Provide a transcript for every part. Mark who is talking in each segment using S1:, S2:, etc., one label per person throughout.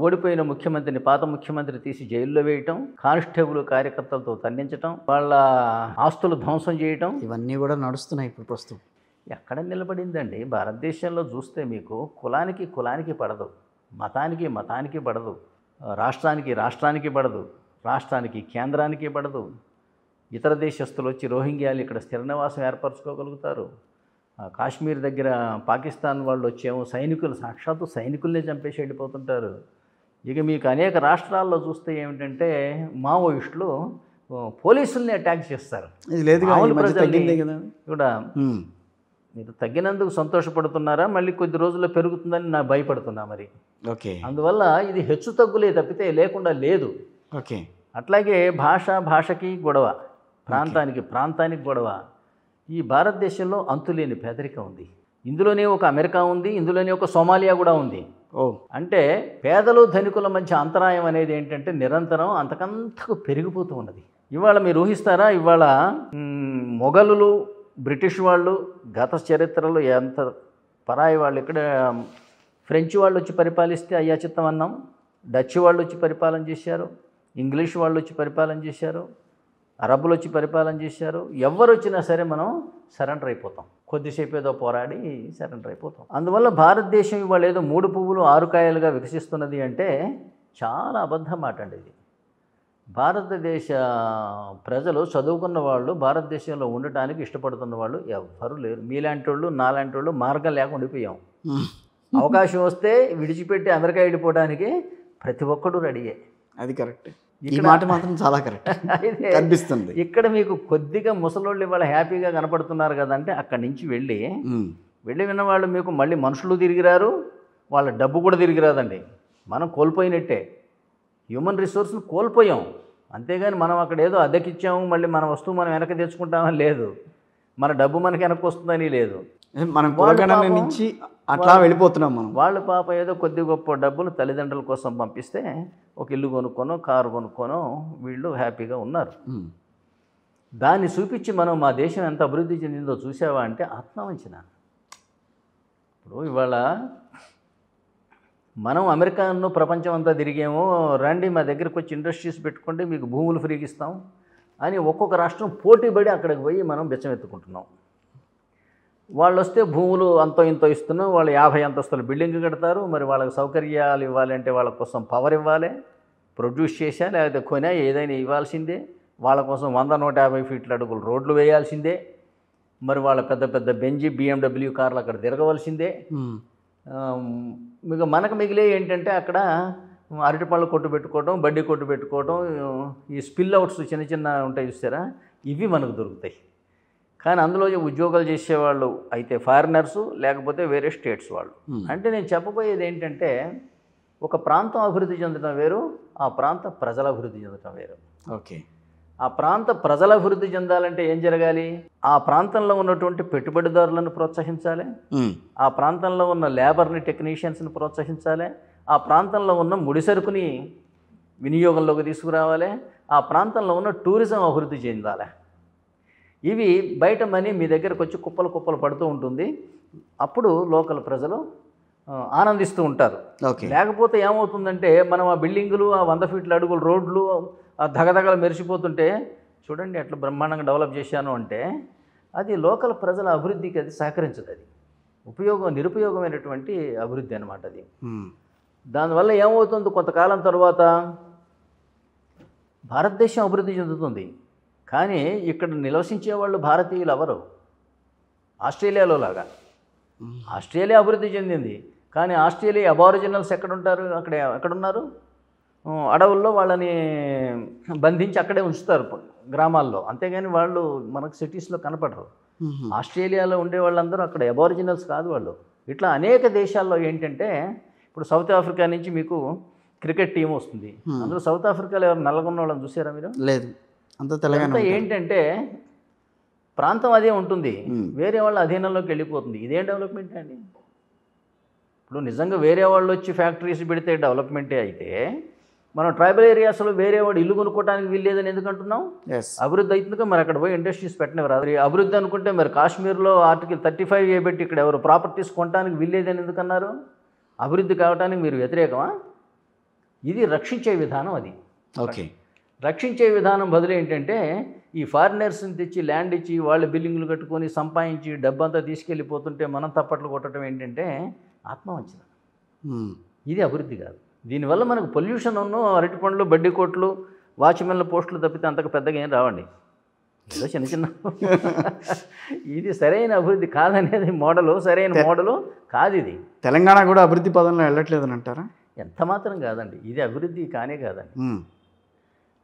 S1: ఓడిపోయిన ముఖ్యమంత్రిని, పాత ముఖ్యమంత్రి తీసి జైల్లో వేయటం, కానిస్టేబుల్ కార్యకర్తలతో తన్నించటం, వాళ్ళ ఆస్తులు ధ్వంసం చేయటం,
S2: ఇవన్నీ కూడా నడుస్తున్నాయి ఇప్పుడు ప్రస్తుతం.
S1: ఎక్కడ నిలబడిందండి? భారతదేశంలో చూస్తే మీకు కులానికి కులానికి పడదు, మతానికి మతానికి పడదు, రాష్ట్రానికి రాష్ట్రానికి పడదు, రాష్ట్రానికి కేంద్రానికి పడదు. ఇతర దేశస్తులు వచ్చి రోహింగ్యాలు ఇక్కడ స్థిర నివాసం ఏర్పరచుకోగలుగుతారు. కాశ్మీర్ దగ్గర పాకిస్తాన్ వాళ్ళు వచ్చేమో సైనికులు, సాక్షాత్తు సైనికుల్నే చంపేసి వెళ్ళిపోతుంటారు. ఇక మీకు అనేక రాష్ట్రాల్లో చూస్తే ఏమిటంటే మావోయిస్టులు పోలీసుల్ని అటాక్ చేస్తారు.
S2: ఇది లేదు
S1: కూడా. మీరు తగ్గినందుకు సంతోషపడుతున్నారా, మళ్ళీ కొద్ది రోజుల్లో పెరుగుతుందని నా భయపడుతున్నా మరి.
S2: ఓకే.
S1: అందువల్ల ఇది హెచ్చు తగ్గులే తప్పితే లేకుండా లేదు.
S2: ఓకే.
S1: అట్లాగే భాషకి గొడవ, ప్రాంతానికి ప్రాంతానికి గొడవ. ఈ భారతదేశంలో అంతులేని పేదరికం ఉంది. ఇందులోనే ఒక అమెరికా ఉంది, ఇందులోనే ఒక సోమాలియా కూడా ఉంది. అంటే పేదలు ధనికుల మధ్య అంతరాయం అనేది ఏంటంటే నిరంతరం అంతకంతకు పెరిగిపోతూ ఉన్నది. ఇవాళ మీరు ఊహిస్తారా, ఇవాళ మొఘలులు, బ్రిటిష్ వాళ్ళు గత చరిత్రలో ఎంత పరాయి వాళ్ళు, ఇక్కడ ఫ్రెంచ్ వాళ్ళు వచ్చి పరిపాలిస్తే అయ్యా చిత్తం అన్నాం, డచ్ వాళ్ళు వచ్చి పరిపాలన చేశారు, ఇంగ్లీష్ వాళ్ళు వచ్చి పరిపాలన చేశారు, అరబ్బులు వచ్చి పరిపాలన చేశారు. ఎవరు వచ్చినా సరే మనం సరెండర్ అయిపోతాం, కొద్దిసేపు ఏదో పోరాడి సరెండర్ అయిపోతాం. అందువల్ల భారతదేశం ఇవాళ ఏదో 3 పువ్వులు 6 కాయలుగా వికసిస్తున్నది అంటే చాలా అబద్ధం మాట అండి ఇది. భారతదేశ ప్రజలు, చదువుకున్న వాళ్ళు, భారతదేశంలో ఉండటానికి ఇష్టపడుతున్న వాళ్ళు ఎవ్వరూ లేరు. మీలాంటి వాళ్ళు, నాలాంటి వాళ్ళు మార్గం లేకుండా ఉండిపోయాం. అవకాశం వస్తే విడిచిపెట్టి అమెరికా వెళ్ళిపోవడానికి ప్రతి ఒక్కడు రెడీయే.
S2: అది కరెక్ట్. ఈ మాట మాత్రం చాలా కరెక్ట్ కనిపిస్తుంది.
S1: ఇక్కడ మీకు కొద్దిగా ముసలోళ్ళు ఇవాళ హ్యాపీగా కనపడుతున్నారు కదంటే అక్కడి నుంచి వెళ్ళి విన్నవాళ్ళు మీకు మళ్ళీ మనుషులు తిరిగిరారు, వాళ్ళ డబ్బు కూడా తిరిగిరాదండి. మనం కోల్పోయినట్టే, హ్యూమన్ రిసోర్స్ని కోల్పోయాం. అంతేగాని మనం అక్కడ ఏదో అద్దెకిచ్చాము, మళ్ళీ మన వస్తువు మనం వెనక్కి తెచ్చుకుంటామని లేదు, మన డబ్బు మనకి వెనక్కి వస్తుందని లేదు.
S2: మనం నుంచి అట్లా వెళ్ళిపోతున్నాం మనం.
S1: వాళ్ళు పాప ఏదో కొద్ది గొప్ప డబ్బులు తల్లిదండ్రుల కోసం పంపిస్తే ఒక ఇల్లు కొనుక్కోనో కారు కొనుక్కోనో వీళ్ళు హ్యాపీగా ఉన్నారు. దాన్ని చూపించి మనం మా దేశం ఎంత అభివృద్ధి చెందిందో చూసావా అంటే ఆత్మవంచన. ఇప్పుడు ఇవాళ మనం అమెరికాను ప్రపంచం అంతా తిరిగేమో, రండి మా దగ్గరికి వచ్చి ఇండస్ట్రీస్ పెట్టుకుంటే మీకు భూములు ఫ్రీగా ఇస్తాం అని ఒక్కొక్క రాష్ట్రం పోటీ పడి అక్కడికి పోయి మనం బెచ్చమెత్తుకుంటున్నాం. వాళ్ళు వస్తే భూములు అంతో ఇంతో ఇస్తున్నాం, వాళ్ళు 50 అంతస్తుల బిల్డింగ్ కడతారు. మరి వాళ్ళకి సౌకర్యాలు ఇవ్వాలంటే వాళ్ళ కోసం పవర్ ఇవ్వాలి, ప్రొడ్యూస్ చేసా లేకపోతే కొనా ఏదైనా ఇవ్వాల్సిందే. వాళ్ళ కోసం 100-150 ఫీట్ల అడుగులు రోడ్లు వేయాల్సిందే. మరి వాళ్ళ పెద్ద పెద్ద బెంజీ BMW కార్లు అక్కడ తిరగవలసిందే. మనకు మిగిలే ఏంటంటే అక్కడ అరటిపళ్ళు కొట్టు పెట్టుకోవడం, బడ్డీ కొట్టు పెట్టుకోవడం, ఈ స్పిల్ అవుట్స్ చిన్న చిన్న ఉంటాయి చూస్తారా, ఇవి మనకు దొరుకుతాయి. కానీ అందులో ఉద్యోగాలు చేసేవాళ్ళు అయితే ఫారినర్సు, లేకపోతే వేరే స్టేట్స్ వాళ్ళు. అంటే నేను చెప్పబోయేది ఏంటంటే ఒక ప్రాంతం అభివృద్ధి చెందడం వేరు, ఆ ప్రాంత ప్రజల అభివృద్ధి చెందడం వేరు.
S2: ఓకే.
S1: ఆ ప్రాంత ప్రజల అభివృద్ధి చెందాలంటే ఏం జరగాలి? ఆ ప్రాంతంలో ఉన్నటువంటి పెట్టుబడిదారులను ప్రోత్సహించాలి, ఆ ప్రాంతంలో ఉన్న లేబర్ని, టెక్నీషియన్స్ని ప్రోత్సహించాలి, ఆ ప్రాంతంలో ఉన్న ముడిసరుకుని వినియోగంలోకి తీసుకురావాలి, ఆ ప్రాంతంలో ఉన్న టూరిజం అభివృద్ధి చెందాలి. ఇవి బయట మనీ మీ దగ్గరకు వచ్చి కుప్పలు కుప్పలు పడుతూ ఉంటుంది. అప్పుడు లోకల్ ప్రజలు ఆనందిస్తూ ఉంటారు. లేకపోతే ఏమవుతుందంటే మనం ఆ బిల్డింగులు, ఆ 100 ఫీట్ల అడుగుల రోడ్లు, ఆ దగదగలు మెరిసిపోతుంటే చూడండి ఎట్లా బ్రహ్మాండంగా డెవలప్ చేశాను అంటే అది లోకల్ ప్రజల అభివృద్ధికి అది సహకరించదు. అది నిరుపయోగమైనటువంటి అభివృద్ధి అన్నమాట అది. దానివల్ల ఏమవుతుంది, కొంతకాలం తర్వాత భారతదేశం అభివృద్ధి చెందుతుంది, కానీ ఇక్కడ నివసించే వాళ్ళు భారతీయులు ఎవరు? ఆస్ట్రేలియాలో లాగా. ఆస్ట్రేలియా అభివృద్ధి చెందింది, కానీ ఆస్ట్రేలియా అబారిజినల్స్ ఎక్కడుంటారు? ఎక్కడున్నారు? అడవుల్లో వాళ్ళని బంధించి అక్కడే ఉంచుతారు గ్రామాల్లో, అంతేగాని వాళ్ళు మనకు సిటీస్లో కనపడరు. ఆస్ట్రేలియాలో ఉండే వాళ్ళందరూ అక్కడ అబారిజినల్స్ కాదు వాళ్ళు. ఇట్లా అనేక దేశాల్లో ఏంటంటే ఇప్పుడు సౌత్ ఆఫ్రికా నుంచి మీకు క్రికెట్ టీం వస్తుంది, అందులో సౌత్ ఆఫ్రికాలో ఎవరు నల్లగొన్న వాళ్ళని చూసారా మీరు?
S2: లేదు. అంతా
S1: ఏంటంటే ప్రాంతం అదే ఉంటుంది, వేరే వాళ్ళ అధీనంలోకి వెళ్ళిపోతుంది. ఇదేం డెవలప్మెంట్ అండి? ఇప్పుడు నిజంగా వేరే వాళ్ళు వచ్చి ఫ్యాక్టరీస్ పెడితే డెవలప్మెంటే అయితే మనం ట్రైబల్ ఏరియాస్లో వేరే వాడు ఇల్లు కొనుక్కోవడానికి వీల్లేదని ఎందుకు అంటున్నాం? అభివృద్ధి అవుతుందిగా మరి అక్కడ పోయి ఇండస్ట్రీస్ పెట్టినవారు. అభివృద్ధి అనుకుంటే మరి కాశ్మీర్లో ఆర్టికల్ 35A పెట్టి ఇక్కడ ఎవరు ప్రాపర్టీస్ కొనడానికి వీల్లేదని ఎందుకన్నారు? అభివృద్ధి కావడానికి మీరు వ్యతిరేకమా? ఇది రక్షించే విధానం. అది
S2: ఓకే.
S1: రక్షించే విధానం బదులు ఏంటంటే ఈ ఫారినర్స్ని తెచ్చి ల్యాండ్ ఇచ్చి వాళ్ళు బిల్డింగ్లు కట్టుకొని సంపాదించి డబ్బంతా తీసుకెళ్ళిపోతుంటే మనం తప్పట్లు కొట్టడం ఏంటంటే ఆత్మవంచన. ఇది అభివృద్ధి కాదు. దీనివల్ల మనకు పొల్యూషన్ అరటి పండ్లు, బడ్డీ కోట్లు, వాచ్మెన్ల పోస్టులు తప్పితే అంతకు పెద్దగా ఏం రావండి. ఏదో చిన్న చిన్న ఇది సరైన అభివృద్ధి కాదనేది సరైన మోడలు కాదు. ఇది
S2: తెలంగాణ కూడా అభివృద్ధి పదంలో వెళ్ళట్లేదని అంటారా?
S1: ఎంత మాత్రం కాదండి. ఇది అభివృద్ధి కానే కాదండి.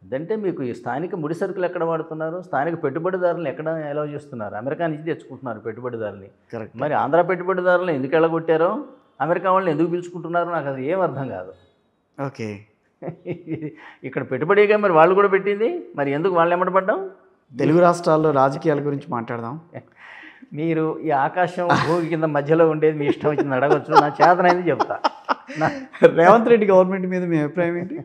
S1: ఇదంటే మీకు ఈ స్థానిక ముడి సరుకులు ఎక్కడ వాడుతున్నారు, స్థానిక పెట్టుబడిదారులను ఎలా చేస్తున్నారు? అమెరికా నుంచి తెచ్చుకుంటున్నారు పెట్టుబడిదారుని. మరి ఆంధ్ర పెట్టుబడిదారులను ఎందుకు వెళ్ళగొట్టారో, అమెరికా వాళ్ళని ఎందుకు పిలుచుకుంటున్నారో నాకు అది ఏం అర్థం కాదు.
S2: ఓకే.
S1: ఇక్కడ పెట్టుబడిగా మరి వాళ్ళు కూడా పెట్టింది, మరి ఎందుకు వాళ్ళు ఎమ్మడపడ్డాం?
S2: తెలుగు రాష్ట్రాల్లో రాజకీయాల గురించి మాట్లాడదాం.
S1: మీరు ఈ ఆకాశం భూమి కింద మధ్యలో ఉండేది మీ ఇష్టం వచ్చింది అడగచ్చు. నా చేతనైంది చెప్తా.
S2: రేవంత్ రెడ్డి గవర్నమెంట్ మీద మీ అభిప్రాయం ఏంటి?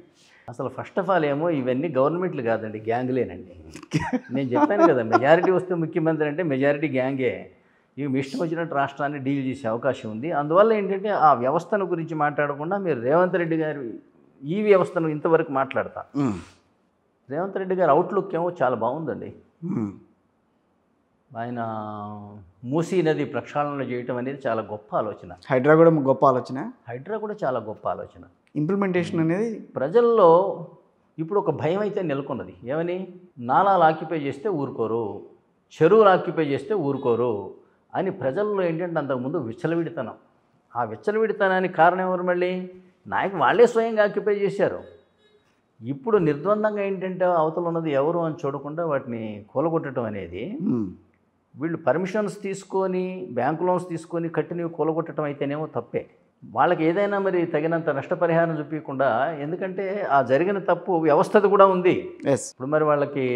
S1: అసలు ఫస్ట్ ఆఫ్ ఆల్ ఏమో ఇవన్నీ గవర్నమెంట్లు కాదండి, గ్యాంగులేనండి. నేను చెప్పాను కదా, మెజారిటీ వస్తే ముఖ్యమంత్రి అంటే మెజారిటీ గ్యాంగే. ఇవి మీ ఇష్టం వచ్చినట్టు రాష్ట్రాన్ని డీల్ చేసే అవకాశం ఉంది. అందువల్ల ఏంటంటే ఆ వ్యవస్థను గురించి మాట్లాడకుండా మీరు రేవంత్ రెడ్డి గారు ఈ వ్యవస్థను ఇంతవరకు మాట్లాడతా. రేవంత్ రెడ్డి గారు అవుట్లుక్ ఏమో చాలా బాగుందండి. ఆయన మూసీ నది ప్రక్షాళన చేయటం అనేది చాలా గొప్ప ఆలోచన.
S2: హైడ్రా కూడా గొప్ప ఆలోచన.
S1: హైడ్రా కూడా చాలా గొప్ప ఆలోచన.
S2: ఇంప్లిమెంటేషన్ అనేది
S1: ప్రజల్లో ఇప్పుడు ఒక భయం అయితే నెలకొన్నది. ఏమని? నాలాలు ఆక్యుపై చేస్తే ఊరుకోరు, చెరువులు ఆక్యుపై చేస్తే ఊరుకోరు అని ప్రజల్లో ఏంటంటే అంతకుముందు విచ్చలవిడితనం. ఆ విచ్చలవిడితనానికి కారణం ఎవరు? మళ్ళీ నాయకు వాళ్ళే స్వయంగా ఆక్యుపై చేశారు. ఇప్పుడు నిర్ద్వందంగా ఏంటంటే అవతల ఉన్నది ఎవరు అని చూడకుండా వాటిని కూలగొట్టడం అనేది, వీళ్ళు పర్మిషన్స్ తీసుకొని బ్యాంకు లోన్స్ తీసుకొని కట్టినవి కూలగొట్టడం అయితేనేమో తప్పే. వాళ్ళకి ఏదైనా మరి తగినంత నష్టపరిహారం చూపించకుండా, ఎందుకంటే ఆ జరిగిన తప్పు వ్యవస్థది కూడా ఉంది. ఇప్పుడు మరి వాళ్ళకి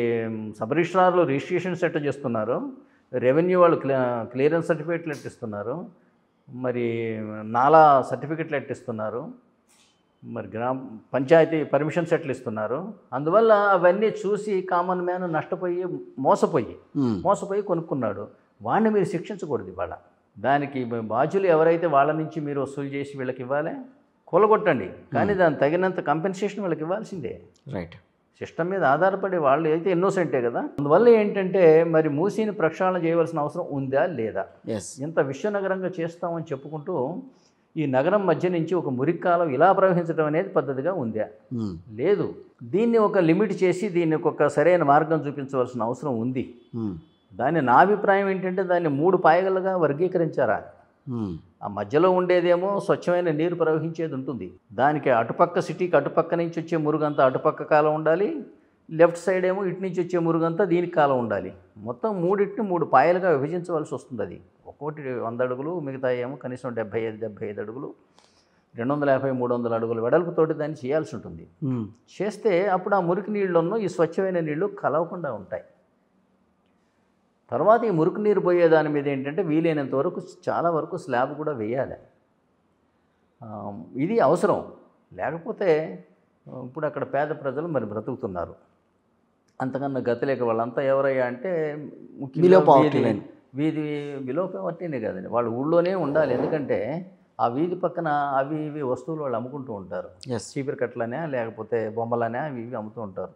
S1: సబ్ రిజిస్ట్రార్లు రిజిస్ట్రేషన్ సెట్ చేస్తున్నారు, రెవెన్యూ వాళ్ళు క్లియరెన్స్ సర్టిఫికేట్లు ఎట్టిస్తున్నారు, మరి నాలా సర్టిఫికెట్లు ఎట్టిస్తున్నారు, మరి గ్రామ పంచాయతీ పర్మిషన్ సెట్లు ఇస్తున్నారు. అందువల్ల అవన్నీ చూసి కామన్ మ్యాన్ నష్టపోయి మోసపోయి కొనుక్కున్నాడు. వాడిని మీరు శిక్షించకూడదు. ఇవాళ దానికి బాధ్యులు ఎవరైతే వాళ్ళ నుంచి మీరు వసూలు చేసి వీళ్ళకి ఇవ్వాలి, కూలగొట్టండి, కానీ దాని తగినంత కంపెన్సేషన్ వీళ్ళకి ఇవ్వాల్సిందే.
S2: రైట్.
S1: సిస్టమ్ మీద ఆధారపడి వాళ్ళు అయితే ఇన్నోసెంటే కదా. అందువల్ల ఏంటంటే మరి మూసీని ప్రక్షాళన చేయవలసిన అవసరం ఉందా లేదా? ఇంత విశ్వనగరంగా చేస్తామని చెప్పుకుంటూ ఈ నగరం మధ్య నుంచి ఒక మురిక్కాలం ఇలా ప్రవహించడం అనేది పద్ధతిగా ఉందా? లేదు. దీన్ని ఒక లిమిట్ చేసి దీనికి ఒక సరైన మార్గం చూపించవలసిన అవసరం ఉంది. దాన్ని నా అభిప్రాయం ఏంటంటే దాన్ని 3 పాయలుగా వర్గీకరించారా. ఆ మధ్యలో ఉండేదేమో స్వచ్ఛమైన నీరు ప్రవహించేది ఉంటుంది. దానికి అటుపక్క సిటీకి అటుపక్క నుంచి వచ్చే మురుగంతా అటుపక్క కాలం ఉండాలి, లెఫ్ట్ సైడ్ ఏమో ఇటు నుంచి వచ్చే మురుగంతా దీనికి కాలం ఉండాలి. మొత్తం 3 పాయలుగా విభజించవలసి వస్తుంది. అది ఒక్కోటి 100 అడుగులు, మిగతా ఏమో కనీసం 75 అడుగులు, 250, 300 అడుగుల వెడల్పుతోటి దాన్ని చేయాల్సి ఉంటుంది. చేస్తే అప్పుడు ఆ మురికి నీళ్ళను ఈ స్వచ్ఛమైన నీళ్లు కలవకుండా ఉంటాయి. తర్వాత ఈ మురికి నీరు పోయే దాని మీద ఏంటంటే వీలైనంత వరకు చాలా వరకు స్లాబ్ కూడా వేయాలి. ఇది అవసరం. లేకపోతే ఇప్పుడు అక్కడ పేద ప్రజలు మరి బ్రతుకుతున్నారు. అంతకన్నా గతి లేక వాళ్ళంతా ఎవరయ్యా అంటే వీధి బిలో పావర్టీనే కాదండి, వాళ్ళు ఊళ్ళోనే ఉండాలి. ఎందుకంటే ఆ వీధి పక్కన అవి ఇవి వస్తువులు వాళ్ళు అమ్ముకుంటూ ఉంటారు. చీపిరి కట్టలనే లేకపోతే బొమ్మలనే అవి ఇవి అమ్ముతూ ఉంటారు.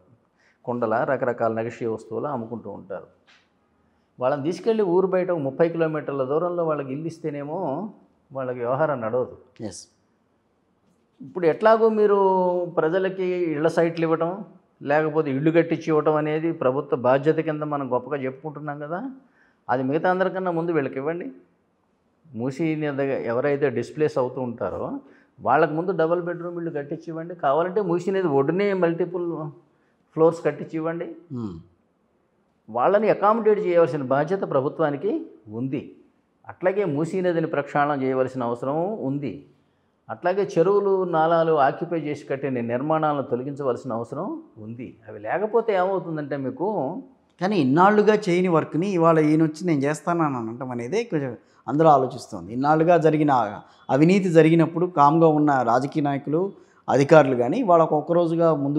S1: కుండల రకరకాల నగిషి వస్తువులు అమ్ముకుంటూ ఉంటారు. వాళ్ళని తీసుకెళ్ళి ఊరు బయట 30 కిలోమీటర్ల దూరంలో వాళ్ళకి ఇల్లు ఇస్తేనేమో వాళ్ళకి వ్యవహారం నడవదు. ఇప్పుడు ఎట్లాగో మీరు ప్రజలకి ఇళ్ల సైట్లు ఇవ్వటం, లేకపోతే ఇళ్ళు కట్టించి ఇవ్వటం అనేది ప్రభుత్వ బాధ్యత కింద మనం గొప్పగా చెప్పుకుంటున్నాం కదా. అది మిగతా అందరికన్నా ముందు వీళ్ళకి ఇవ్వండి. మూసీ ఎవరైతే డిస్ప్లేస్ అవుతూ ఉంటారో వాళ్ళకి ముందు డబుల్ బెడ్రూమ్ ఇళ్ళు కట్టించి ఇవ్వండి. కావాలంటే మూసీ నది ఒడ్డునే మల్టిపుల్ ఫ్లోర్స్ కట్టించి ఇవ్వండి. వాళ్ళని అకామిడేట్ చేయవలసిన బాధ్యత ప్రభుత్వానికి ఉంది. అట్లాగే మూసీ నదిని ప్రక్షాళన చేయవలసిన అవసరం ఉంది. అట్లాగే చెరువులు నాలాలు ఆక్యుపై చేసి కట్టిన నిర్మాణాలను తొలగించవలసిన అవసరం ఉంది. అవి లేకపోతే ఏమవుతుందంటే మీకు,
S2: కానీ ఇన్నాళ్ళుగా చేయని వర్క్ని ఇవాళ ఈయన వచ్చి నేను చేస్తానని అనటం అనేది కొంచెం అందరూ ఆలోచిస్తుంది. ఇన్నాళ్ళుగా జరిగిన అవినీతి జరిగినప్పుడు కామ్గా ఉన్న రాజకీయ నాయకులు, అధికారులు కానీ వాళ్ళకు ఒక్కరోజుగా ముందు